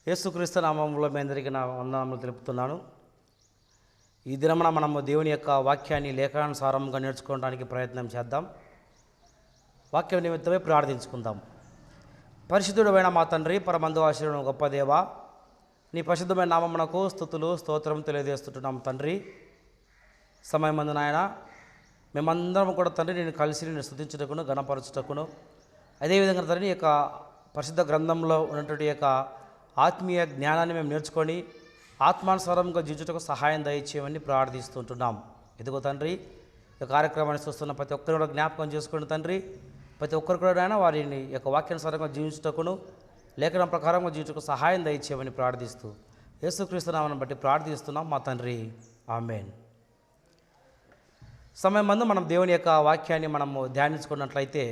యేసుక్రీస్తు నామములో మీ అందరికీ నా వందనములు తెలుపుతున్నాను. ఈ దినమున మనము దేవుని యొక్క వాక్యాన్ని లేఖనానుసారంగా నేర్చుకోవడానికి ప్రయత్నం చేద్దాం. వాక్యం నిమిత్తమే ప్రార్థించుకుందాం. పరిశుద్ధుడైన మా తండ్రి, పరమందువాసుడైన గొప్ప దేవ, నీ పరిశుద్ధమైన నామమునకు స్తుతులు స్తోత్రం తెలియజేస్తుంటున్నాం తండ్రి. సమయమందు నాయన మేమందరం కూడా తండ్రి నేను కలిసి నేను స్తుతించుటకును గణపరచుటకును, అదేవిధంగా తండ్రి యొక్క పరిశుద్ధ గ్రంథంలో ఉన్నటువంటి యొక్క ఆత్మీయ జ్ఞానాన్ని మేము నేర్చుకొని ఆత్మానుసారంగా జీవించుటకు సహాయం దయచేయమని ప్రార్థిస్తుంటున్నాం. ఇదిగో తండ్రి, ఈ కార్యక్రమాన్ని చూస్తున్న ప్రతి ఒక్కరు కూడా జ్ఞాపకం చేసుకోండి తండ్రి. ప్రతి ఒక్కరు కూడా వారిని యొక్క వాక్యానుసారంగా జీవించుటకును లేఖనం ప్రకారంగా జీవించుటకు సహాయం దయచేయమని ప్రార్థిస్తూ యేసుక్రీస్తు నామమును బట్టి ప్రార్థిస్తున్నాం మా తండ్రి, ఆమేన్. సమయం మందు మనం దేవుని యొక్క వాక్యాన్ని మనము ధ్యానించుకున్నట్లయితే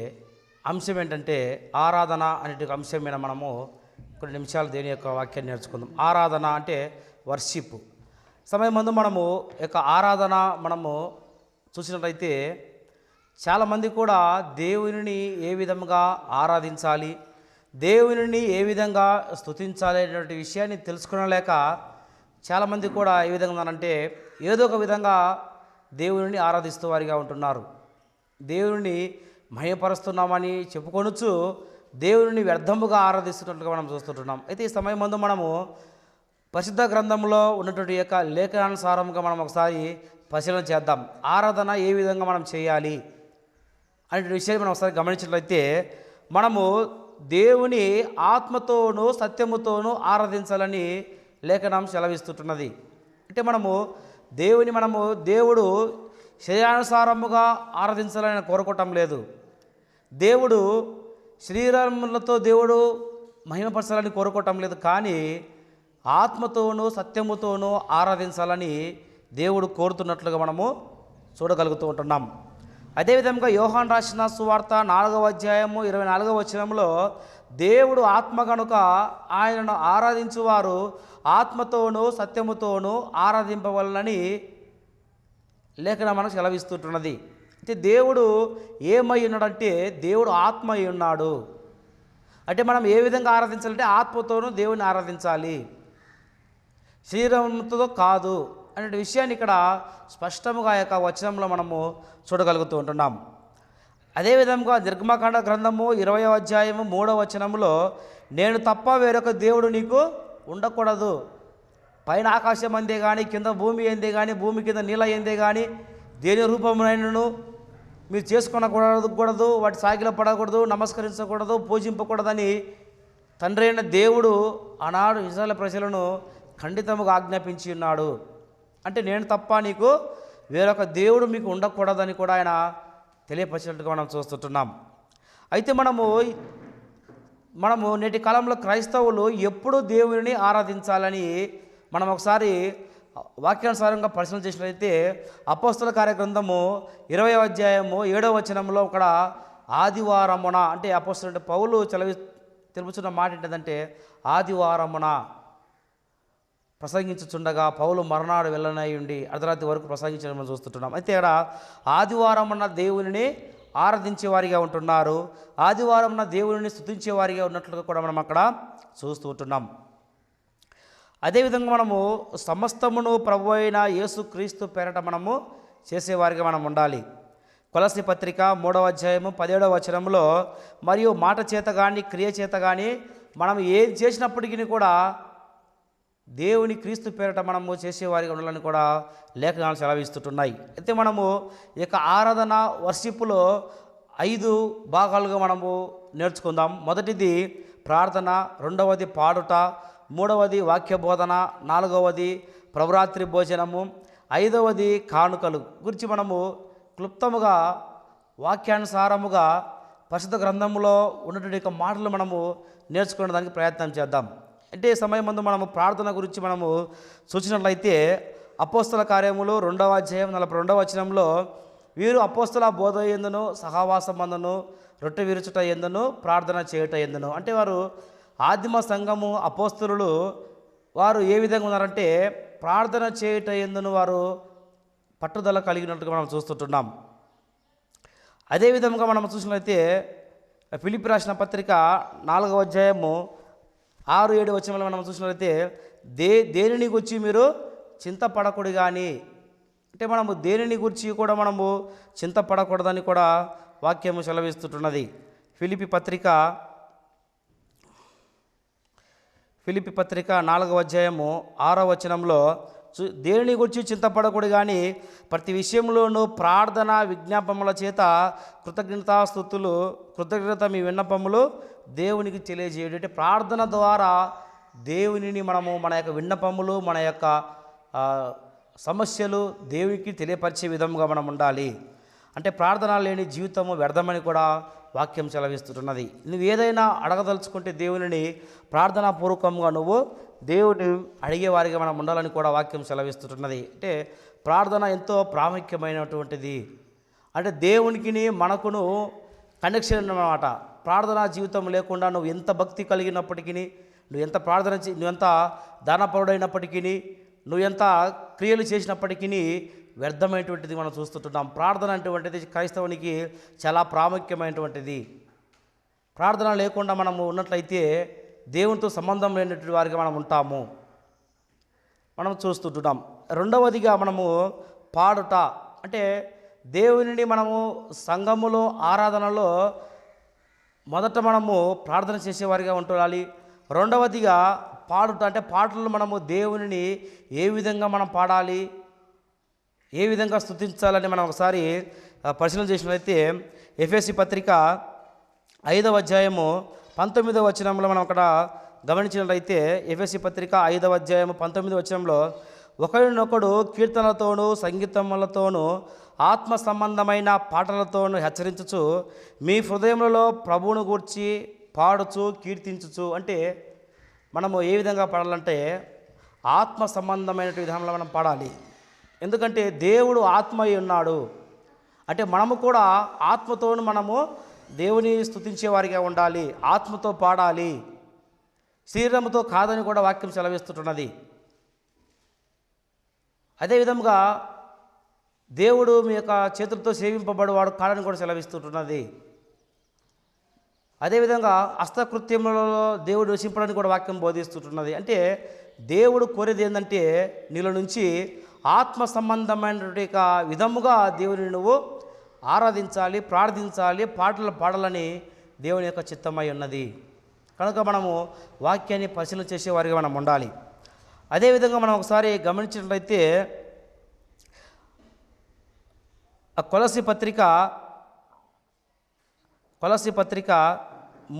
అంశం ఏంటంటే ఆరాధన అనే అంశం మీద మనము కొన్ని నిమిషాలు దేవుని యొక్క వాక్యాన్ని నేర్చుకుందాం. ఆరాధన అంటే వర్షిప్. సమయం మందు మనము యొక్క ఆరాధన మనము చూసినట్లయితే చాలామంది కూడా దేవునిని ఏ విధంగా ఆరాధించాలి, దేవునిని ఏ విధంగా స్తుతించాలి అనేటువంటి విషయాన్ని తెలుసుకోలేక చాలామంది కూడా ఏ విధంగా ఉన్నారంటే ఏదో ఒక విధంగా దేవునిని ఆరాధిస్తూ వారిగా ఉంటున్నారు. దేవుని మహిమపరుస్తున్నామని చెప్పుకొనొచ్చు దేవుని వ్యర్థముగా ఆరాధిస్తున్నట్లుగా మనం చూస్తుంటున్నాం. అయితే ఈ సమయం ముందు మనము పరిశుద్ధ గ్రంథంలో ఉన్నటువంటి యొక్క లేఖనానుసారంగా మనం ఒకసారి పరిశీలన చేద్దాం. ఆరాధన ఏ విధంగా మనం చేయాలి అనే విషయాన్ని మనం ఒకసారి గమనించినట్లయితే మనము దేవుని ఆత్మతోనూ సత్యముతోనూ ఆరాధించాలని లేఖనం సెలవిస్తుంటున్నది. అంటే దేవుడు శరీరానుసారముగా ఆరాధించాలని కోరుకోవటం లేదు. దేవుడు శరీరములతో దేవుడు మహిమపరచాలని కోరుకోవటం లేదు, కానీ ఆత్మతోనూ సత్యముతోనూ ఆరాధించాలని దేవుడు కోరుతున్నట్లుగా మనము చూడగలుగుతూ ఉంటున్నాం. అదేవిధంగా యోహాను రాసిన సువార్త 4వ అధ్యాయము 24వ వచనంలో దేవుడు ఆత్మ కనుక ఆయనను ఆరాధించువారు ఆత్మతోనూ సత్యముతోనూ ఆరాధింపవలనని లేఖనం మనకు సెలవిస్తుంటున్నది. అయితే దేవుడు ఏమై ఉన్నాడంటే దేవుడు ఆత్మ అయి ఉన్నాడు. అంటే మనం ఏ విధంగా ఆరాధించాలంటే ఆత్మతోనూ దేవుని ఆరాధించాలి, శరీరంతో కాదు అనే విషయాన్ని ఇక్కడ స్పష్టముగా యొక్క వచనంలో మనము చూడగలుగుతూ ఉంటున్నాం. అదేవిధంగా నిర్గమకాండ గ్రంథము 20వ అధ్యాయము 3వ వచనంలో నేను తప్ప వేరొక దేవుడు నీకు ఉండకూడదు, పైన ఆకాశం అందే కానీ కింద భూమి ఏందే కానీ భూమి కింద నీళ్ళ ఏందే కానీ దేని రూపమునైనను మీరు చేసుకొనకూడదు, వాటి సాగిల పడకూడదు, నమస్కరించకూడదు, పూజింపకూడదని తండ్రి అయిన దేవుడు ఆనాడు ఇశ్రాయేలు ప్రజలను ఖండితముగా ఆజ్ఞాపించి ఉన్నాడు. అంటే నేను తప్ప నీకు వేరొక దేవుడు మీకు ఉండకూడదని కూడా ఆయన తెలియపరిచినట్టుగా మనం చూస్తుంటున్నాం. అయితే మనము నేటి కాలంలో క్రైస్తవులు ఎప్పుడు దేవుని ఆరాధించాలని మనం ఒకసారి వాక్యానుసారంగా పరిశీలన చేసినట్లయితే అపోస్తల కార్యగ్రంథము 20వ అధ్యాయము 7వ వచనంలో ఇక్కడ ఆదివారమున అంటే అపోస్తలుడు పౌలు తెలుపుచున్న మాట ఏంటంటే ఆదివారమున ప్రసంగించుచుండగా పౌలు మర్నాడు వెళ్ళనై ఉండి అర్ధరాత్రి వరకు ప్రసంగించడం మనం చూస్తుంటున్నాం. అయితే ఇక్కడ ఆదివారమున దేవునిని ఆరాధించేవారిగా ఉంటున్నారు, ఆదివారమున దేవునిని స్తుతించేవారిగా ఉన్నట్లుగా కూడా మనం అక్కడ చూస్తూ ఉంటున్నాం. అదేవిధంగా మనము సమస్తమును ప్రభు అయిన యేసుక్రీస్తు పేరట మనము చేసేవారిగా మనం ఉండాలి. కొలస్సీ పత్రిక 3వ అధ్యాయము 17వ వచనంలో మరియు మాట చేత కానీ క్రియ చేత కానీ మనం ఏది చేసినప్పటికీ కూడా దేవుని క్రీస్తు పేరట మనము చేసేవారిగా ఉండాలని కూడా లేఖనాలు సెలవిస్తుంటున్నాయి. అయితే మనము ఈ యొక్క ఆరాధన వర్షిప్లో 5 భాగాలుగా మనము నేర్చుకుందాం. మొదటిది ప్రార్థన, రెండవది పాడుట, మూడవది వాక్య బోధన, 4వది ప్రభురాత్రి భోజనము, 5వది కానుకలు గురించి మనము క్లుప్తముగా వాక్యానుసారముగా పరిశుద్ధ గ్రంథంలో ఉన్నటువంటి మాటలు మనము నేర్చుకోవడానికి ప్రయత్నం చేద్దాం. అంటే సమయం ముందు మనము ప్రార్థన గురించి మనము చూసినట్లయితే అపోస్తల కార్యములు 2వ అధ్యాయం 42వ వచనంలో వీరు అపోస్తల బోధ యందును సహవాసమందును రొట్టె విరుచుట యందును ప్రార్థన చేయుట యందును, అంటే వారు ఆదిమ సంఘము అపోస్తలులు వారు ఏ విధంగా ఉన్నారంటే ప్రార్థన చేయుట యందును వారు పట్టుదల కలిగినట్టుగా మనం చూస్తుంటున్నాం. అదేవిధంగా మనం చూసినట్లయితే ఫిలిప్పీ రాసిన పత్రిక 4వ అధ్యాయము 6-7 వచనంలో మనం చూసినట్లయితే దేనిని గురించి మీరు చింతపడకూడదు కానీ, అంటే మనము దేనిని గురించి కూడా మనము చింతపడకూడదని కూడా వాక్యము సెలవిస్తున్నది. ఫిలిప్పీ పత్రిక 4వ అధ్యాయము 6వ వచనంలో దేనిని గురించి చింతపడకూడదు కానీ ప్రతి విషయంలోనూ ప్రార్థన విజ్ఞాపముల చేత కృతజ్ఞత మీ విన్నపములు దేవునికి తెలియజేయడం. అంటే ప్రార్థన ద్వారా దేవునిని మనము మన యొక్క విన్నపములు, మన యొక్క సమస్యలు దేవునికి తెలియపరిచే విధంగా మనం ఉండాలి. అంటే ప్రార్థన లేని జీవితము వ్యర్థమని కూడా వాక్యం సెలవిస్తున్నది. నువ్వు ఏదైనా అడగదలుచుకుంటే దేవునిని ప్రార్థనాపూర్వకంగా నువ్వు దేవుని అడిగేవారిగా మనం ఉండాలని కూడా వాక్యం సెలవిస్తున్నది. అంటే ప్రార్థన ఎంతో ప్రాముఖ్యమైనటువంటిది. అంటే దేవునికి మనకును కనెక్షన్ అన్నమాట. ప్రార్థనా జీవితం లేకుండా నువ్వు ఎంత భక్తి కలిగినప్పటికీ, నువ్వు ఎంత నువ్వు ఎంత దానపరుడైనప్పటికీ, నువ్వు ఎంత క్రియలు చేసినప్పటికీ వ్యర్థమైనటువంటిది మనం చూస్తుంటున్నాం. ప్రార్థన అటువంటిది క్రైస్తవునికి చాలా ప్రాముఖ్యమైనటువంటిది. ప్రార్థన లేకుండా మనము ఉన్నట్లయితే దేవునితో సంబంధం లేనటువంటి వారిగా మనం ఉంటాము, మనం చూస్తుంటున్నాం. రెండవదిగా మనము పాడుట, అంటే దేవునిని మనము సంఘములో ఆరాధనలో మొదట మనము ప్రార్థన చేసేవారిగా ఉండాలి. రెండవదిగా పాడుట, అంటే పాటలు మనము దేవునిని ఏ విధంగా మనం పాడాలి, ఏ విధంగా స్తుతించాలని మనం ఒకసారి పరిశీలన చేసినట్లయితే ఎఫెసీ పత్రిక 5వ అధ్యాయము 19వ వచనంలో మనం అక్కడ గమనించినట్లయితే ఎఫెసీ పత్రిక 5వ అధ్యాయము 19వ వచనంలో ఒకరినొకడు కీర్తనలతోనూ సంగీతములతోనూ ఆత్మ సంబంధమైన పాటలతోనూ హెచ్చరించుచు మీ హృదయములలో ప్రభువును గూర్చి పాడుచు కీర్తించుచు. అంటే మనము ఏ విధంగా పాడాలంటే ఆత్మ సంబంధమైన విధానంలో మనం పాడాలి. ఎందుకంటే దేవుడు ఆత్మ అయి ఉన్నాడు. అంటే మనము కూడా ఆత్మతోను మనము దేవుని స్తుతించే వారిగా ఉండాలి, ఆత్మతో పాడాలి, శరీరంతో కాదని కూడా వాక్యం సెలవిస్తున్నది. అదేవిధంగా దేవుడు మీ యొక్క చేతులతో సేవింపబడేవాడు కాడని కూడా సెలవిస్తున్నది. అదేవిధంగా హస్తకృత్యములలో దేవుడు వసింపడానికి కూడా వాక్యం బోధిస్తున్నది. అంటే దేవుడు కోరేది ఏంటంటే నీలో నుంచి ఆత్మ సంబంధమైనటువంటి విధముగా దేవుని నువ్వు ఆరాధించాలి, ప్రార్థించాలి, పాటలు పాడాలని దేవుని యొక్క చిత్తమై ఉన్నది. కనుక మనము వాక్యాన్ని పరిశీలన చేసేవారిగా మనం ఉండాలి. అదేవిధంగా మనం ఒకసారి గమనించినట్లయితే కొలస్సీ పత్రిక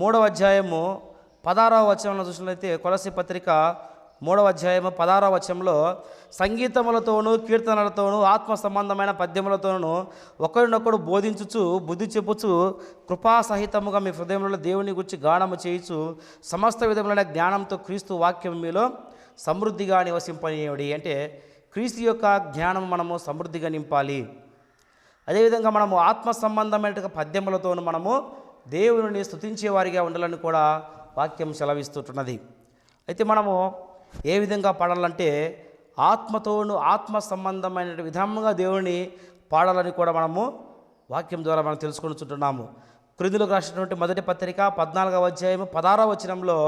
3వ అధ్యాయము 16వ వచనంలో చూసినట్లయితే కొలస్సీ పత్రిక 3వ అధ్యాయము 16వ వచనంలో సంగీతములతోనూ కీర్తనలతోనూ ఆత్మ సంబంధమైన పద్యములతోనూ ఒకరినొకడు బోధించుచు బుద్ధి చెప్పుచు కృపాసహితముగా మీ హృదయంలో దేవుని గురించి గానము చేయుచు సమస్త విధములైన జ్ఞానంతో క్రీస్తు వాక్యం మీలో సమృద్ధిగా నివసింపనీయుడి. అంటే క్రీస్తు యొక్క జ్ఞానం మనము సమృద్ధిగా నింపాలి. అదేవిధంగా మనము ఆత్మ సంబంధమైన పద్యములతోనూ మనము దేవుని స్తుతించే వారిగా ఉండాలని కూడా వాక్యం సెలవిస్తున్నది. అయితే మనము ఏ విధంగా పాడాలంటే ఆత్మతోనూ ఆత్మ సంబంధమైన విధంగా దేవుని పాడాలని కూడా మనము వాక్యం ద్వారా మనం తెలుసుకుంటున్నాము. కొరింథీయులకు రాసినటువంటి మొదటి పత్రిక 14వ అధ్యాయము 16వ వచనంలో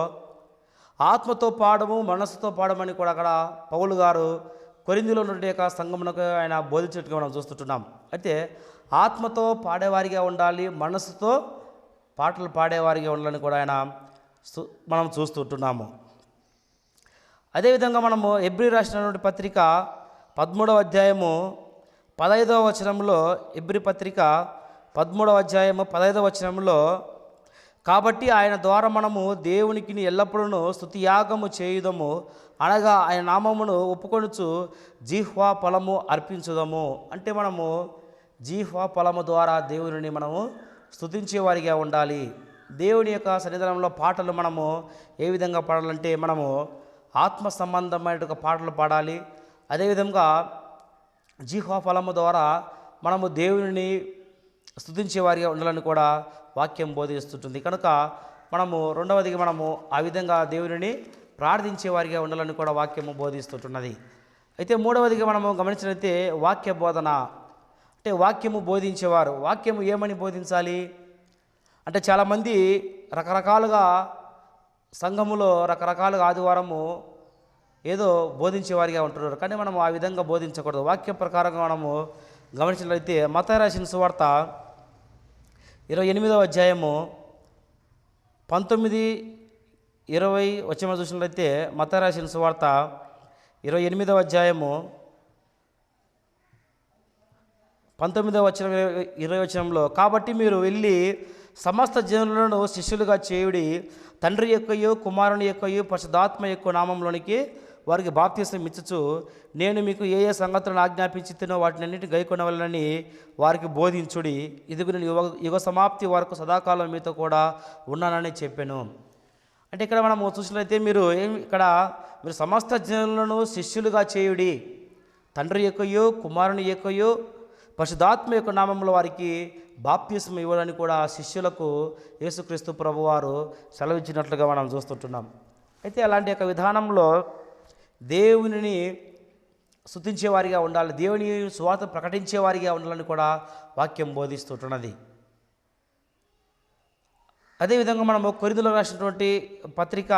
ఆత్మతో పాడము మనస్సుతో పాడమని కూడా అక్కడ పౌలు గారు కొరింథీలో నుండి యొక్క సంఘమునకు ఆయన బోధించినట్టుగా మనం చూస్తుంటున్నాం. అయితే ఆత్మతో పాడేవారిగా ఉండాలి, మనస్సుతో పాటలు పాడేవారిగా ఉండాలని కూడా ఆయన మనం చూస్తుంటున్నాము. అదేవిధంగా మనము హెబ్రీ రాసినటువంటి పత్రిక 13వ అధ్యాయము 15వ వచనంలో హెబ్రీ పత్రిక 13వ అధ్యాయము 15వ వచనంలో కాబట్టి ఆయన ద్వారా మనము దేవునికి ఎల్లప్పుడూ స్తుతియాగము చేయుదము, అనగా ఆయన నామమును ఒప్పుకొనుచు జీహ్వా ఫలము అర్పించుదము. అంటే మనము జీహ్వా ఫలము ద్వారా దేవుని మనము స్తుతించేవారిగా ఉండాలి. దేవుని యొక్క సన్నిధానంలో పాటలు మనము ఏ విధంగా పాడాలంటే మనము ఆత్మ సంబంధమైన పాటలు పాడాలి. అదేవిధంగా జీహ్వా ఫలము ద్వారా మనము దేవుని స్తుతించేవారిగా ఉండాలని కూడా వాక్యం బోధిస్తుంటుంది. కనుక మనము రెండవదిగా మనము ఆ విధంగా దేవుని ప్రార్థించేవారిగా ఉండాలని కూడా వాక్యము బోధిస్తుంటున్నది. అయితే మూడవదిగా మనము గమనించినట్లయితే వాక్య బోధన, అంటే వాక్యము బోధించేవారు. వాక్యము ఏమని బోధించాలి అంటే చాలామంది రకరకాలుగా సంఘములో రకరకాలుగా ఆదివారము ఏదో బోధించేవారిగా ఉంటున్నారు. కానీ మనం ఆ విధంగా బోధించకూడదు. వాక్య ప్రకారంగా మనము గమనించినట్లయితే మత్తయి రాసిన సువార్త 28వ అధ్యాయము 19, 20 వచనం చూసినట్లయితే మత్తయి రాసిన సువార్త 28వ అధ్యాయము 19వ వచనం 20 వచనంలో, కాబట్టి మీరు వెళ్ళి సమస్త జనులను శిష్యులుగా చేయుడి, తండ్రి యొక్కయు కుమారుని యొక్కయు పరిశుద్ధాత్మ యొక్క నామంలోనికి వారికి బాప్తిసం ఇచ్చుచు, నేను మీకు ఏ ఏ సంగతులను ఆజ్ఞాపించుతున్నో వాటిని అన్నింటినీ గైకొనవలెనని వారికి బోధించుడి. ఇదిగో నేను యుగ సమాప్తి వరకు సదాకాలం మీతో కూడా ఉన్నానని చెప్పాను. అంటే ఇక్కడ మనం చూసినట్లయితే మీరు సమస్త జనులను శిష్యులుగా చేయుడి, తండ్రి యొక్కయు కుమారుని యొక్కయు పరిశుద్ధాత్మ యొక్క నామంలో వారికి బాప్తిసం ఇవ్వాలని కూడా శిష్యులకు యేసుక్రీస్తు ప్రభువారు సెలవిచ్చినట్లుగా మనం చూస్తుంటున్నాం. అయితే అలాంటి యొక్క విధానంలో దేవునిని స్తుతించేవారిగా ఉండాలి, దేవుని సువార్త ప్రకటించేవారిగా ఉండాలని కూడా వాక్యం బోధిస్తుంటున్నది. అదేవిధంగా మనము కొరింథీయులకు రాసినటువంటి పత్రిక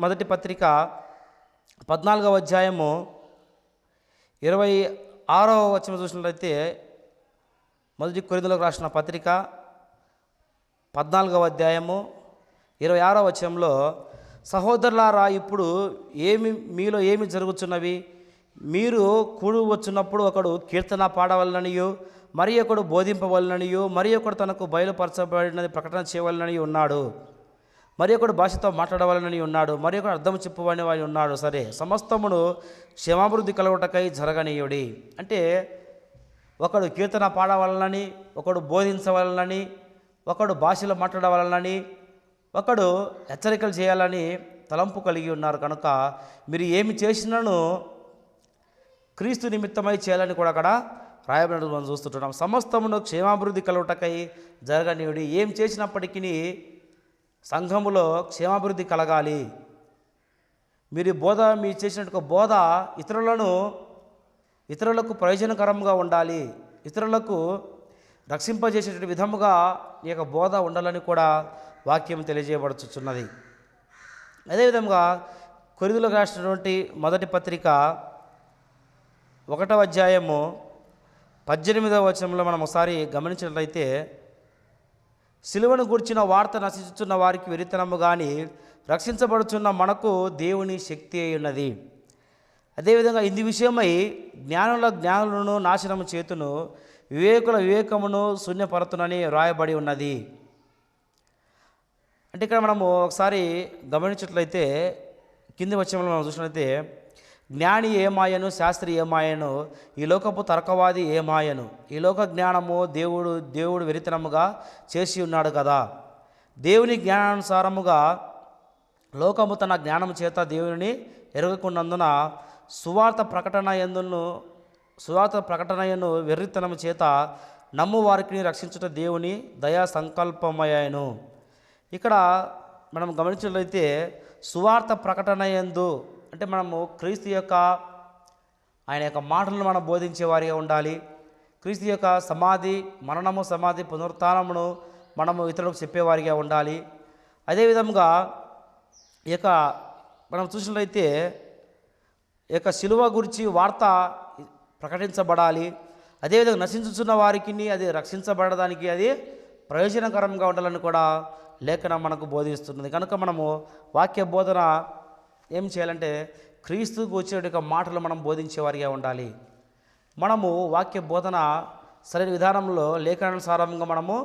మొదటి పత్రిక 14వ అధ్యాయము 26వ వచనం చూసినట్లయితే, మొదటి కొరింథీయులకు రాసిన పత్రిక 14వ అధ్యాయము 26వ వచనంలో, సహోదరులారా ఇప్పుడు మీలో ఏమి జరుగుతున్నవి, మీరు కూడి వచ్చినప్పుడు ఒకడు కీర్తన పాడవలననియు, మరి ఒకడు బోధింపవలననియు, మరి ఒకడు తనకు బయలుపరచబడినది ప్రకటన చేయవలనని ఉన్నాడు, మరి ఒకడు భాషతో మాట్లాడవాలని ఉన్నాడు, మరి ఒకడు అర్థం చెప్పువని వాని ఉన్నాడు. సరే, సమస్తమును క్షేమాభివృద్ధి కలుగుటకై జరగనీయుడి. అంటే ఒకడు కీర్తన పాడవలనని, ఒకడు బోధించవలనని, ఒకడు భాషలో మాట్లాడవలనని, ఒకడు హెచ్చరికలు చేయాలని తలంపు కలిగి ఉన్నారు. కనుక మీరు ఏమి చేసినను క్రీస్తు నిమిత్తమై చేయాలని కూడా అక్కడ రాయబడినట్టు మనం చూస్తుంటున్నాం. సమస్తమును క్షేమాభివృద్ధి కలుగుటకై జరగనీయుడి. ఏం చేసినప్పటికీ సంఘములో క్షేమాభివృద్ధి కలగాలి. మీరు చేసినట్టు బోధ ఇతరులకు ప్రయోజనకరంగా ఉండాలి, ఇతరులకు రక్షింపజేసేటువంటి విధముగా ఈ యొక్క బోధ ఉండాలని కూడా వాక్యం తెలియజేయబడుచున్నది. అదేవిధంగా కొరింథీయులకు రాసినటువంటి మొదటి పత్రిక 1వ అధ్యాయము 18వ వచనంలో మనం ఒకసారి గమనించినట్లయితే, సిలువను గూర్చిన వార్త నశించుతున్న వారికి వెరితనము కానీ రక్షించబడుచున్న మనకు దేవుని శక్తి అయి ఉన్నది. అదేవిధంగా ఇందు విషయమై జ్ఞానులను నాశనము చేతును, వివేకుల వివేకమును శూన్యపరతునని వ్రాయబడి ఉన్నది. అంటే ఇక్కడ మనము ఒకసారి గమనించినట్లయితే కింది వచనంలో మనం చూసినట్లయితే, జ్ఞాని ఏమాయను, శాస్త్రి ఏమాయను, ఈ లోకపు తర్కవాది ఏమాయను, ఈ లోక జ్ఞానము దేవుడు వెరితనముగా చేసి ఉన్నాడు కదా. దేవుని జ్ఞానానుసారముగా లోకము తన జ్ఞానము చేత దేవుని ఎరగకున్నందున సువార్త ప్రకటనయను వెర్రితనము చేత నమ్ము వారికి రక్షించుట దేవుని దయా సంకల్పమయ్యాను. ఇక్కడ మనం గమనించినట్లయితే సువార్త ప్రకటనయందు అంటే మనము క్రీస్తు యొక్క ఆయన యొక్క మాటలను మనం బోధించేవారిగా ఉండాలి. క్రీస్తు యొక్క సమాధి పునరుత్థానమును మనము ఇతరులకు చెప్పేవారిగా ఉండాలి. అదేవిధంగా ఈ యొక్క మనం చూసినట్లయితే ఈ యొక్క శిలువ గురించి వార్త ప్రకటించబడాలి. అదేవిధంగా నశించుతున్న వారికి అది రక్షించబడడానికి అది ప్రయోజనకరంగా ఉండాలని కూడా లేఖనం మనకు బోధిస్తున్నది. కనుక మనము వాక్య బోధన ఏం చేయాలంటే క్రీస్తుకు వచ్చే మాటలు మనం బోధించేవారిగా ఉండాలి. మనము వాక్య బోధన సరైన విధానంలో లేఖనానుసారంగా మనము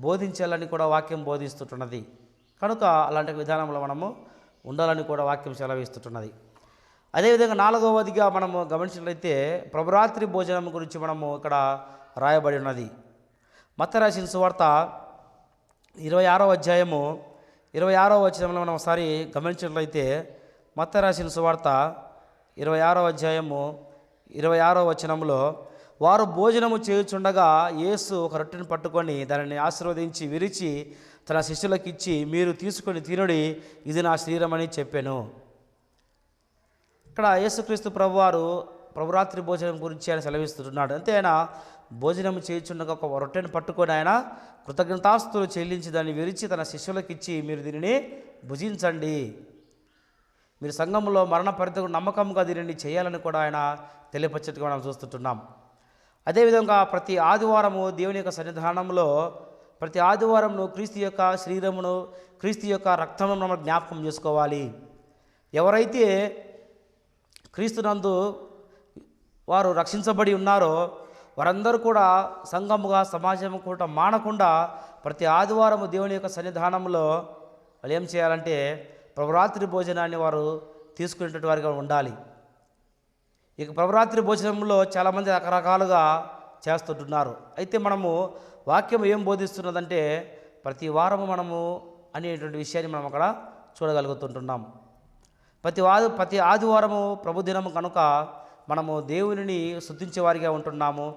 బోధించాలని కూడా వాక్యం బోధిస్తుంటున్నది. కనుక అలాంటి విధానంలో మనము ఉండాలని కూడా వాక్యం సెలవిస్తుంటున్నది. అదేవిధంగా 4వదిగా మనము గమనించినట్లయితే ప్రభురాత్రి భోజనం గురించి మనము ఇక్కడ రాయబడి ఉన్నది. మత్తయి రాసిన సువార్త 26వ అధ్యాయము 26వ వచనంలో మనం ఒకసారి గమనించినట్లయితే, మత్తయి రాసిన సువార్త 26వ అధ్యాయము 26వ వచనంలో, వారు భోజనము చేయుచుండగా యేసు ఒక రొట్టెను పట్టుకొని దానిని ఆశీర్వదించి విరిచి తన శిష్యులకు ఇచ్చి, మీరు తీసుకొని తినుడి, ఇది నా శరీరం అని చెప్పాను. ఇక్కడ యేసుక్రీస్తు ప్రభువారు ప్రభురాత్రి భోజనం గురించి ఆయన సెలవిస్తున్నాడు. అంతే ఆయన భోజనం చేయుచుండగా ఒక రొట్టెను పట్టుకొని ఆయన కృతజ్ఞతాస్తులు చెల్లించి దాన్ని విరిచి తన శిష్యులకు ఇచ్చి, మీరు దీనిని భుజించండి, మీరు సంఘంలో మరణ పరితకు నమ్మకంగా దీనిని చేయాలని కూడా ఆయన తెలియపరచట్టుగా మనం చూస్తుంటున్నాం. అదేవిధంగా ప్రతి ఆదివారము దేవుని యొక్క సన్నిధానంలో ప్రతి ఆదివారంను క్రీస్తు యొక్క శరీరమును క్రీస్తు యొక్క రక్తమును మనం జ్ఞాపకం చేసుకోవాలి. ఎవరైతే క్రీస్తునందు వారు రక్షించబడి ఉన్నారో వారందరూ కూడా సంఘముగా సమాజం కూడా మానకుండా ప్రతి ఆదివారము దేవుని యొక్క సన్నిధానంలో వాళ్ళు ఏం చేయాలంటే ప్రభురాత్రి భోజనాన్ని వారు తీసుకునేటువంటి వారిగా ఉండాలి. ఇక ప్రభురాత్రి భోజనంలో చాలామంది రకరకాలుగా చేస్తుంటున్నారు. అయితే మనము వాక్యం ఏం బోధిస్తున్నదంటే ప్రతి వారము మనము అనేటువంటి విషయాన్ని మనం అక్కడ చూడగలుగుతుంటున్నాం. ప్రతి ఆదివారము ప్రభుదినము కనుక మనము దేవునిని స్తుతించే వారిగా ఉంటున్నాము.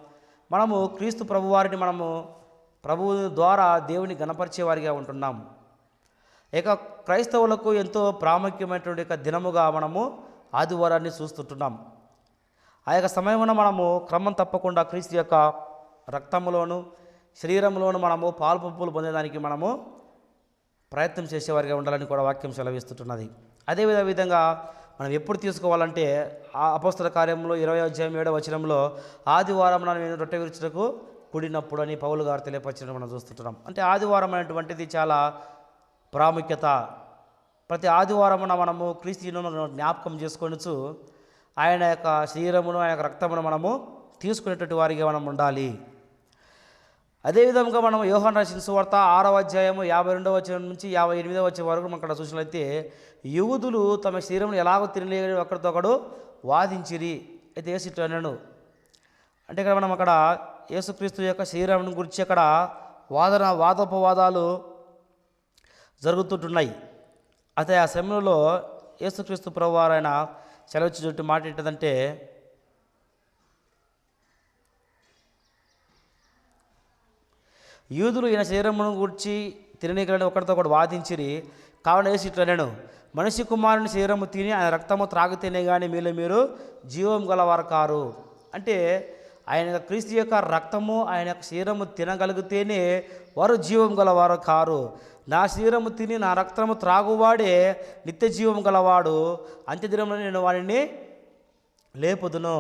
మనము క్రీస్తు ప్రభువారిని మనము ప్రభువు ద్వారా దేవుని గణపరిచే వారిగా ఉంటున్నాము. ఇక క్రైస్తవులకు ఎంతో ప్రాముఖ్యమైనటువంటి యొక్క దినముగా మనము ఆదివారాన్ని చూస్తుంటున్నాం. ఆ యొక్క సమయమున మనము క్రమం తప్పకుండా క్రీస్తు యొక్క రక్తములోను శరీరంలోను మనము పాలు పంపులు పొందేదానికి మనము ప్రయత్నం చేసేవారిగా ఉండాలని కూడా వాక్యం సెలవిస్తుంటున్నది. అదే విధంగా మనం ఎప్పుడు తీసుకోవాలంటే ఆ అపోస్తల కార్యంలో 20:7 ఆదివారం నేను రొట్టె విరుచుటకు కూడినప్పుడు అని పౌలు గారు తెలియపరచడం మనం చూస్తుంటున్నాం. అంటే ఆదివారం అనేటువంటిది చాలా ప్రాముఖ్యత. ప్రతి ఆదివారమున మనము క్రీస్తును జ్ఞాపకం చేసుకొనుచు ఆయన యొక్క శరీరమును ఆయన యొక్క రక్తమును మనము తీసుకునేటువంటి వారిగా మనం ఉండాలి. అదేవిధంగా మనం యోహాను రాసిన సువార్త 6:52 నుంచి 58 వరకు మనం అక్కడ చూసినట్లయితే యూదులు తమ శరీరమును ఎలాగో తినలేని ఒకరితో ఒకడు వాదించిరి. అయితే యేసు అన్నాడు అంటే ఇక్కడ మనం అక్కడ యేసుక్రీస్తు యొక్క శరీరం గురించి అక్కడ వాదోపవాదాలు జరుగుతుంటున్నాయి. అయితే ఆ సమయంలో యేసుక్రీస్తు ప్రభువారు ఆయన సెలవిచ్చి చుట్టూ మాట ఏంటంటే యూదులు ఈయన శరీరమును గురించి తిననీకలని ఒకరితో ఒకటి వాదించిరి. కావున యేసు ఇట్లా నేను మనిషి కుమారుని శరీరము తిని ఆయన రక్తము త్రాగితేనే కానీ మీరు జీవం గలవారు కారు. అంటే ఆయన క్రీస్తు యొక్క రక్తము ఆయన యొక్క శరీరము తినగలిగితేనే వారు జీవం గలవారు కారు. నా శరీరము తిని నా రక్తము త్రాగువాడే నిత్య జీవం గలవాడు, అంత్యదినంలో నేను వాడిని లేపుదును,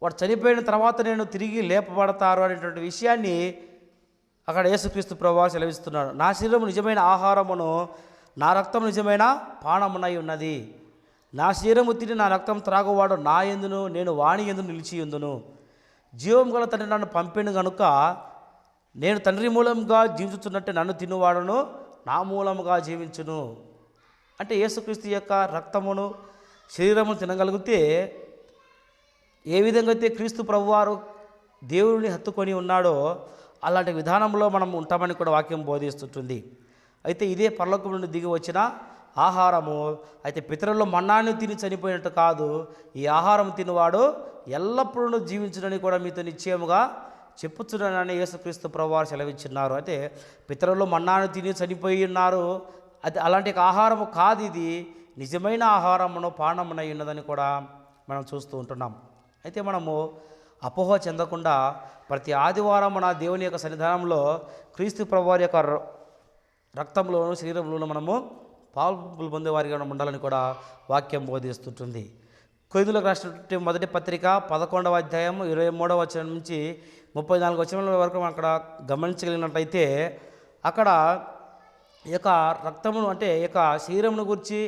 వాడు చనిపోయిన తర్వాత నేను తిరిగి లేపబడతారు అనేటువంటి విషయాన్ని అక్కడ యేసుక్రీస్తు ప్రభువు సెలవిస్తున్నాడు. నా శరీరము నిజమైన ఆహారమును నా రక్తం నిజమైన పానమునై ఉన్నది. నా శరీరము తిని నా రక్తం త్రాగువాడు నా యందును నేను వాని యందు నిలిచి ఉందును. జీవం గల తండ్రి నన్ను పంపిన కనుక నేను తండ్రి మూలంగా జీవించుతున్నట్టు నన్ను తినువాడును నా మూలముగా జీవించును. అంటే యేసుక్రీస్తు యొక్క రక్తమును శరీరమును తినగలిగితే ఏ విధంగా అయితే క్రీస్తు ప్రభువారు దేవుడిని హత్తుకొని ఉన్నాడో అలాంటి విధానంలో మనం ఉంటామని కూడా వాక్యం బోధిస్తుంటుంది. అయితే ఇదే పరలోకం నుండి దిగి వచ్చిన ఆహారము. అయితే పితరుల్లో మన్నాన్ని తిని చనిపోయినట్టు కాదు, ఈ ఆహారం తినవాడు ఎల్లప్పుడూ జీవించునని కూడా మీతో నిశ్చయముగా చెప్పుచున్నానని యేసుక్రీస్తు ప్రభువారు సెలవిచ్చున్నారు. అయితే పితరుల్లో మన్నాను తిని చనిపోయి ఉన్నారు, అది అలాంటి ఆహారము కాదు, ఇది నిజమైన ఆహారమును పానమునై ఉన్నదని కూడా మనం చూస్తూ ఉంటున్నాం. అయితే మనము అపోహ చెందకుండా ప్రతి ఆదివారం మన దేవుని యొక్క సన్నిధానంలో క్రీస్తు ప్రభువారి యొక్క రక్తంలోను శరీరంలోనూ మనము పాలు పొందేవారిగా ఉండాలని కూడా వాక్యం బోధిస్తుంటుంది. కొరింథీయులకు రాసినటువంటి మొదటి పత్రిక 11:23 నుంచి 34 వరకు మనం అక్కడ గమనించగలిగినట్లయితే అక్కడ ఈ యొక్క రక్తమును అంటే ఈ యొక్క శరీరమును గురించి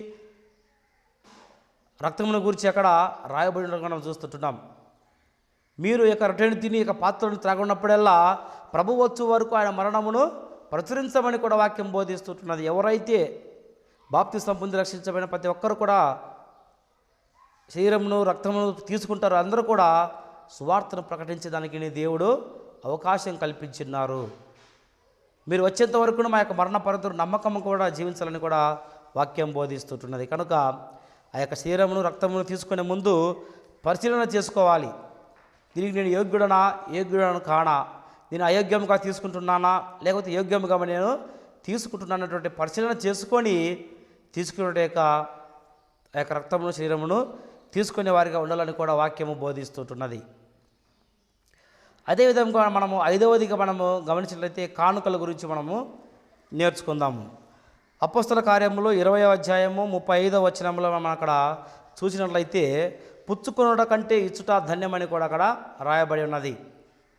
రక్తమును గురించి అక్కడ రాయబడిన మనం చూస్తుంటున్నాం. మీరు ఈ యొక్క రొట్టెను తిని ఈ యొక్క పాత్రను త్రాగున్నప్పుడల్లా ప్రభువు వచ్చు వరకు ఆయన మరణమును ప్రచురించమని కూడా వాక్యం బోధిస్తుంటున్నది. ఎవరైతే బాప్తిస్మం పొంది రక్షించబడిన ప్రతి ఒక్కరు కూడా శరీరమును రక్తమును తీసుకుంటారు, అందరూ కూడా సువార్తను ప్రకటించడానికి దేవుడు అవకాశం కల్పించున్నారు. మీరు వచ్చేంత వరకు మా యొక్క మరణ పరంతు నమ్మకం కూడా జీవించాలని కూడా వాక్యం బోధిస్తుంటున్నది. కనుక ఆ యొక్క శరీరమును రక్తమును తీసుకునే ముందు పరిశీలన చేసుకోవాలి. దీనికి నేను యోగ్యుడను కానా, నేను అయోగ్యంగా తీసుకుంటున్నానా లేకపోతే యోగ్యంగా నేను తీసుకుంటున్నానటువంటి పరిశీలన చేసుకొని తీసుకునే యొక్క రక్తమును శరీరమును తీసుకునే వారిగా ఉండాలని కూడా వాక్యము బోధిస్తుంటున్నది. అదేవిధంగా మనము 5వదిగా మనము గమనించినట్లయితే కానుకల గురించి మనము నేర్చుకుందాము. అపోస్తల కార్యములు 20వ అధ్యాయము 35వ వచనంలో మనం అక్కడ చూసినట్లయితే పుచ్చుకొనుట కంటే ఇచ్చుట ధన్యమని కూడా అక్కడ రాయబడి ఉన్నది.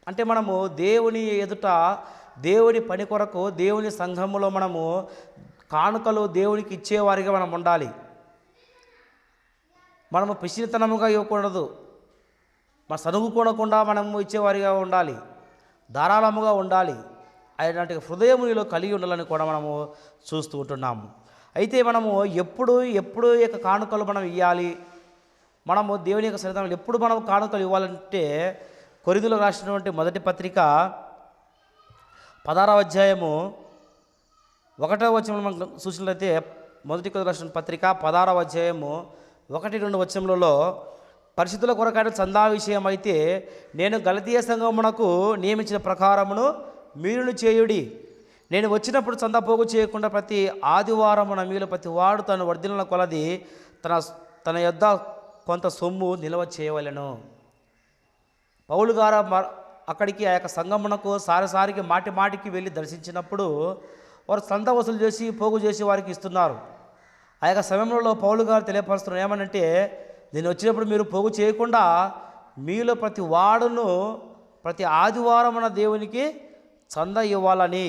అంటే మనము దేవుని ఎదుట దేవుని పని కొరకు దేవుని సంఘములో మనము కానుకలు దేవునికి ఇచ్చేవారిగా మనం ఉండాలి. మనము పిసినితనముగా ఇవ్వకూడదు, మన సనుగుకొనకుండా మనము ఇచ్చేవారిగా ఉండాలి, ధారాళముగా ఉండాలి. అలాంటి హృదయం నీలో కలిగి ఉండాలని కూడా మనము చూస్తూ ఉంటున్నాము. అయితే మనము ఎప్పుడు ఈ యొక్క కానుకలు మనం ఇవ్వాలి, మనము దేవుని యొక్క సన్నిధానంలో ఎప్పుడు మనం కానుకలు ఇవ్వాలంటే కొరింథీయులకు రాసినటువంటి మొదటి పత్రిక 16వ అధ్యాయము 1వ వచనంలో మనం చూసినట్లయితే మొదటి కొరింథీయులకు రాసిన పత్రిక 16వ అధ్యాయము 1-2 వచనములలో పరిశుద్ధుల కొరకైన చందా విషయం అయితే నేను గలతీయ సంఘమునకు నియమించిన ప్రకారమును మీరును చేయుడి. నేను వచ్చినప్పుడు చందా పోగు చేయకుండా ప్రతి ఆదివారమున మీలో ప్రతి వాడు తను వర్ధిల్లిన కొలది తన యొద్ద కొంత సొమ్ము నిల్వ చేయవలెను. పౌలు గారు అక్కడికి ఆ యొక్క సంఘమునకు సారిసారికి మాటికి వెళ్ళి దర్శించినప్పుడు వారు చందా వసూలు చేసి పోగు చేసి వారికి ఇస్తున్నారు. ఆ యొక్క సమయంలో పౌలు గారు తెలియపరుస్తున్నారు ఏమనంటే, నేను వచ్చినప్పుడు మీరు పోగు చేయకుండా మీలో ప్రతి వాడును ప్రతి ఆదివారమున దేవునికి చందా ఇవ్వాలని.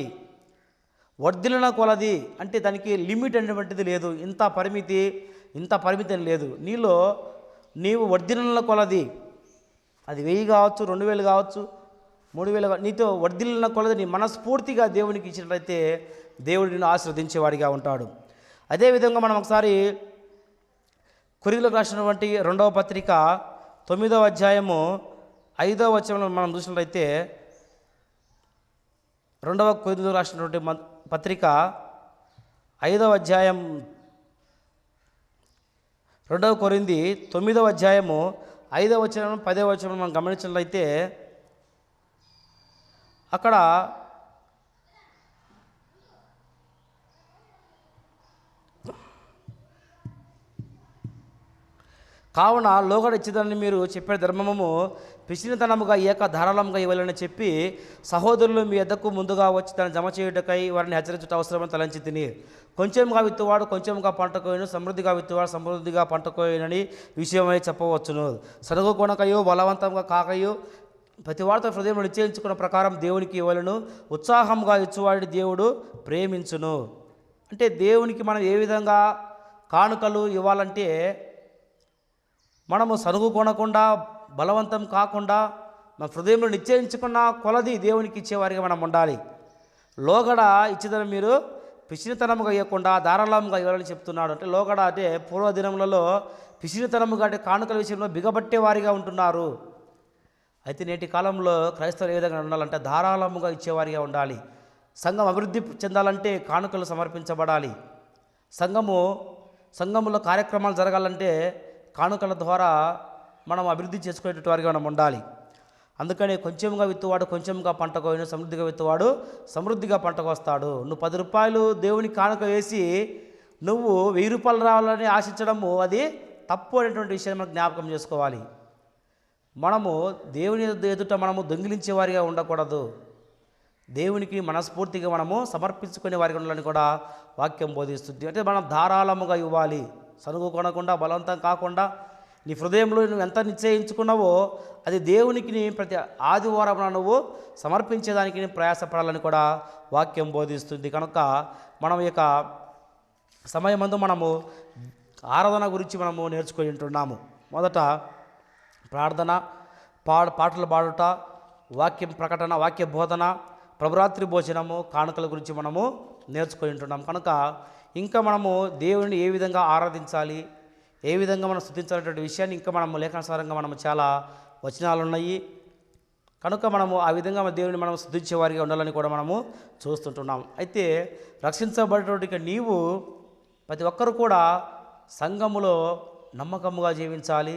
వర్ధిల్లిన కొలది అంటే దానికి లిమిట్ అనేటువంటిది లేదు, ఇంత పరిమితి అని లేదు. నీవు వర్ధిల్లిన కొలది, అది 1000 కావచ్చు, 2000 కావచ్చు, 3000 నీతో వర్ధిల్లిన కొలది నీ మనస్ఫూర్తిగా దేవునికి ఇచ్చినట్లయితే దేవుడు నిన్ను ఆశీర్వదించేవాడిగా ఉంటాడు. అదేవిధంగా మనం ఒకసారి కొరింథీయులకు రాసినటువంటి 2వ పత్రిక 9వ అధ్యాయము 5వ వచనంలో మనం చూసినట్లయితే 2వ కొరింథీయులకు రాసినటువంటి పత్రిక 5వ అధ్యాయం 2వ కొరింథీ 9వ అధ్యాయము 5వ వచనం 10వ వచనం మనం గమనించినట్లయితే అక్కడ కావున లోగడ ఇచ్చేదాన్ని మీరు చెప్పే ధర్మము పిసినితనముగా ధారాళంగా ఇవ్వాలని చెప్పి సహోదరులు మీ ఎద్దకు ముందుగా వచ్చి తను జమ చేయుటకై వారిని హెచ్చరించుట అవసరమని తలంచి తిని, కొంచెంగా విత్తువాడు కొంచెంగా పంటకోయను, సమృద్ధిగా విత్తువాడు సమృద్ధిగా పంటకోయనని విషయమై చెప్పవచ్చును. సరుగు కొనకయో బలవంతంగా కాకయో ప్రతివాడితో హృదయంలో నిశ్చయించుకున్న ప్రకారం దేవునికి ఇవ్వలను. ఉత్సాహంగా ఇచ్చువాడి దేవుడు ప్రేమించును. అంటే దేవునికి మనం ఏ విధంగా కానుకలు ఇవ్వాలంటే మనము సరుగు కొనకుండా బలవంతం కాకుండా మన హృదయంలో నిశ్చయించుకున్న కొలది దేవునికి ఇచ్చేవారిగా మనం ఉండాలి. లోగడ ఇచ్చేదని మీరు పిసినితనముగా ఇవ్వకుండా ధారాళంగా ఇవ్వాలని చెప్తున్నాడు. అంటే లోగడ అంటే పూర్వదినములలో పిసినితనముగా అంటే కానుకల విషయంలో బిగబట్టే వారిగా ఉంటున్నారు. అయితే నేటి కాలంలో క్రైస్తవులు ఏ విధంగా ఉండాలంటే ధారాళముగా ఇచ్చేవారిగా ఉండాలి. సంఘం అభివృద్ధి చెందాలంటే కానుకలు సమర్పించబడాలి. సంఘములో కార్యక్రమాలు జరగాలంటే కానుకల ద్వారా మనం అభివృద్ధి చేసుకునేటువంటి వారిగా మనం ఉండాలి. అందుకని కొంచెంగా విత్తువాడు కొంచెంగా పంట కోయను, సమృద్ధిగా విత్తువాడు సమృద్ధిగా పంటకు వస్తాడు. నువ్వు 10 రూపాయలు దేవునికి కానుక వేసి నువ్వు 1000 రూపాయలు రావాలని ఆశించడము అది తప్పు అనేటువంటి విషయాన్ని మనం జ్ఞాపకం చేసుకోవాలి. మనము దేవుని ఎదుట మనము దొంగిలించే వారిగా ఉండకూడదు. దేవునికి మనస్ఫూర్తిగా మనము సమర్పించుకునే వారిగా ఉండాలని కూడా వాక్యం బోధిస్తుంది. అంటే మనం ధారాళముగా ఇవ్వాలి, సనుగు కొనకుండా బలవంతం కాకుండా నీ హృదయంలో నువ్వు ఎంత నిశ్చయించుకున్నావో అది దేవునికి ప్రతి ఆదివారం నువ్వు సమర్పించేదానికి ప్రయాసపడాలని కూడా వాక్యం బోధిస్తుంది. కనుక మనం యొక్క సమయమందు మనము ఆరాధన గురించి మనము నేర్చుకొని ఉంటున్నాము. మొదట ప్రార్థన, పాటలు పాడుట, వాక్యం ప్రకటన, వాక్య బోధన, ప్రభురాత్రి భోజనము, కానుకల గురించి మనము నేర్చుకొని ఉంటున్నాం. కనుక ఇంకా మనము దేవుని ఏ విధంగా ఆరాధించాలి, ఏ విధంగా మనం స్తుతించాలనేటువంటి విషయాన్ని ఇంకా మనము లేఖనానుసారంగా మనము చాలా వచనాలు ఉన్నాయి. కనుక మనము ఆ విధంగా దేవుని మనం స్తుతించే వారిగా ఉండాలని కూడా మనము చూస్తుంటున్నాం. అయితే రక్షించబడేటువంటి నీవు ప్రతి ఒక్కరు కూడా సంఘములో నమ్మకముగా జీవించాలి.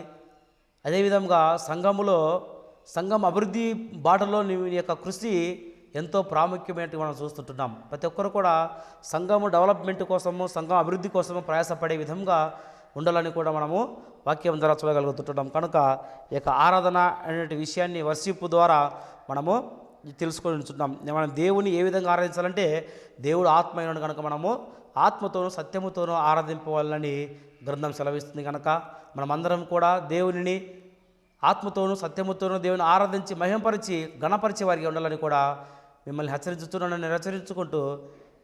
అదేవిధంగా సంఘం అభివృద్ధి బాటలో నీ యొక్క కృషి ఎంతో ప్రాముఖ్యమైనట్టు మనం చూస్తుంటున్నాం. ప్రతి ఒక్కరు కూడా సంఘము డెవలప్మెంట్ కోసము, సంఘం అభివృద్ధి కోసము ప్రయాసపడే విధంగా ఉండాలని కూడా మనము వాక్యం ద్వారా చూడగలుగుతుంటున్నాం. కనుక ఈ యొక్క ఆరాధన అనే విషయాన్ని వర్షిప్ ద్వారా మనము తెలుసుకొని ఉంటున్నాం. మనం దేవుని ఏ విధంగా ఆరాధించాలంటే దేవుడు ఆత్మ అయినాడు కనుక మనము ఆత్మతోనూ సత్యముతోనూ ఆరాధింపవాలని గ్రంథం సెలవిస్తుంది కనుక మనమందరం కూడా దేవునిని ఆత్మతోనూ సత్యముతోనూ దేవుని ఆరాధించి మహింపరిచి గణపరిచే వారికి ఉండాలని కూడా మిమ్మల్ని హెచ్చరించుతున్నానని హెచ్చరించుకుంటూ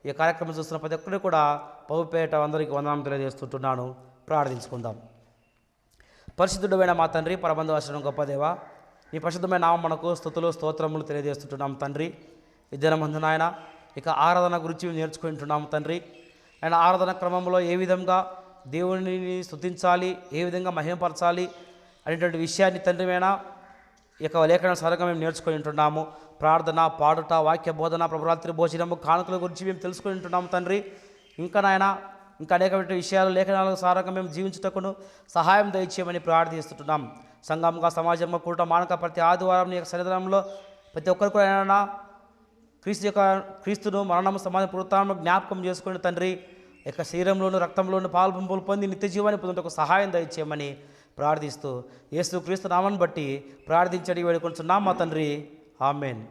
ఈ కార్యక్రమం చూస్తున్న ప్రతి ఒక్కరు కూడా పౌపేట అందరికీ వందనం తెలియజేస్తుంటున్నాను. ప్రార్థించుకుందాం. పరిశుద్ధుడమైన మా తండ్రి, పరబంధువాసనం గొప్ప దేవ, నీ పరిశుద్ధమైన నామం మనకు స్తుతులు స్తోత్రములు తెలియజేస్తుంటున్నాం తండ్రి. ఈ దినమందు నాయన ఇక ఆరాధన గురించి నేర్చుకుంటున్నాం తండ్రి. ఆయన ఆరాధన క్రమంలో ఏ విధంగా దేవుని స్తుతించాలి, ఏ విధంగా మహిమపరచాలి అనేటువంటి విషయాన్ని తండ్రిమైన ఇక లేఖన సరగా మేము నేర్చుకొని ఉంటున్నాము. ప్రార్థన, పాడుట, వాక్య బోధన, ప్రభురాత్రి భోజనము, కానుకల గురించి మేము తెలుసుకొని ఉంటున్నాము తండ్రి. ఇంకా నాయన ఇంకా అనేకమైన విషయాలు లేఖనాలకు సారంగా మేము జీవించుటకును సహాయం దయచేయమని ప్రార్థిస్తుంటున్నాం. సంఘంగా, సమాజంగా, కూట మానక ప్రతి ఆదివారం నీ యొక్క సన్నిధానంలో ప్రతి ఒక్కరు కూడా క్రీస్తును మరణము సమాజం పునరుత్థానం జ్ఞాపకం చేసుకుని తండ్రి యొక్క శరీరంలోను రక్తంలోను పాల్పంపులు పొంది నిత్య జీవాన్ని పొందుటకు సహాయం దయచేయమని ప్రార్థిస్తూ యేసు క్రీస్తు నామాన్ని బట్టి ప్రార్థించడి వేడుకొంటున్నాం మా తండ్రి. ఆమేన్.